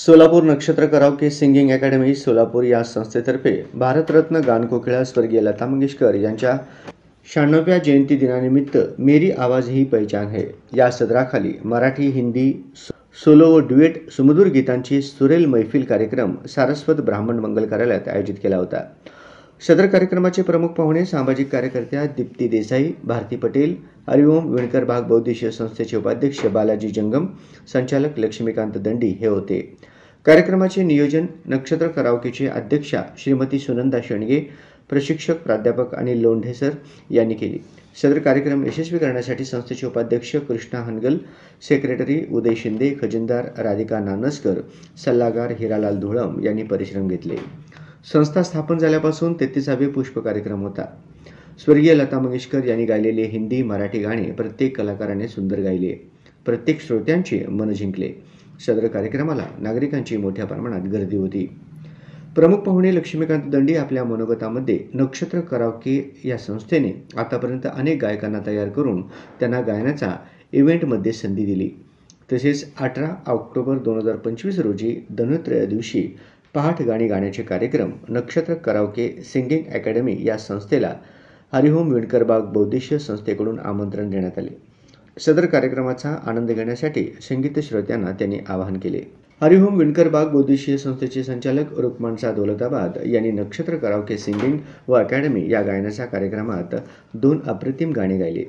सोलापूर नक्षत्र karaoke singing academy Solapur या संस्थेतर्फे भारतरत्न गानकोकिळा स्वर्गीय लता मंगेशकर यांच्या 96व्या जयंती दिनानिमित्त मेरी आवाज ही पहचान है या सदराखाली मराठी, हिंदी, सोलो व ड्युएट सुमधुर गीतांची सुरेल मैफिल कार्यक्रम सारस्वत ब्राह्मण मंगल कार्यालयात आयोजित केला होता। सदर कार्यक्रमाचे प्रमुख पाहुणे सामाजिक कार्यकर्त्या दीप्ती देसाई, भारती पटेल, हरिओम विणकर भाग बौद्धिशीय संस्थेचे उपाध्यक्ष बालाजी जंगम, संचालक लक्ष्मीकांत दंडी हे होते। कार्यक्रमाचे नियोजन नक्षत्र कराओकेचे अध्यक्षा श्रीमती सुनंदा शेणगे, प्रशिक्षक प्राध्यापक अनिल लोंढे सर यांनी केली। सदर कार्यक्रम यशस्वी करण्यासाठी संस्थेचे उपाध्यक्ष कृष्णा हनगल, सेक्रेटरी उदय शिंदे, खजिनदार राधिका नानसकर, सल्लागार हिरालाल धुळम यांनी परिश्रम घेतले। संस्था स्थापन झाल्यापासून 33वे पुष्प कार्यक्रम होता। स्वर्गीय लता मंगेशकर यांनी गायलेले हिंदी, मराठी गाणे प्रत्येक कलाकाराने सुंदर गायले, प्रत्येक श्रोत्यांचे मन जिंकले। सदर कार्यक्रमाला नागरिकांची मोठ्या प्रमाणात गर्दी होती। प्रमुख पाहुणे लक्ष्मीकांत दंडी आपल्या मनोगतामध्ये नक्षत्र कराओके या संस्थेने आतापर्यंत अनेक गायकांना तयार करून त्यांना गायनाचा इव्हेंटमध्ये संधी दिली। तसेच 18 ऑक्टोबर 2025 रोजी धनोत्रया दिवशी पहाट गाणी गाण्याचे कार्यक्रम नक्षत्र कराओके सिंगिंग अकॅडमी या संस्थेला हरिओम विणकर बाग बौद्धिशीय संस्थेकडून आमंत्रण देण्यात आले। सदर कार्यक्रमाचा आनंद घेण्यासाठी संगीत श्रोत्यांना त्यांनी आवाहन केले। हरिओम विणकर बाग बौद्धिशीय संस्थेचे संचालक रुक्मानचा दौलताबाद यांनी नक्षत्र कराओके सिंगिंग व अकॅडमी या गायनाच्या कार्यक्रमात 2 अप्रतिम गाणे गायले।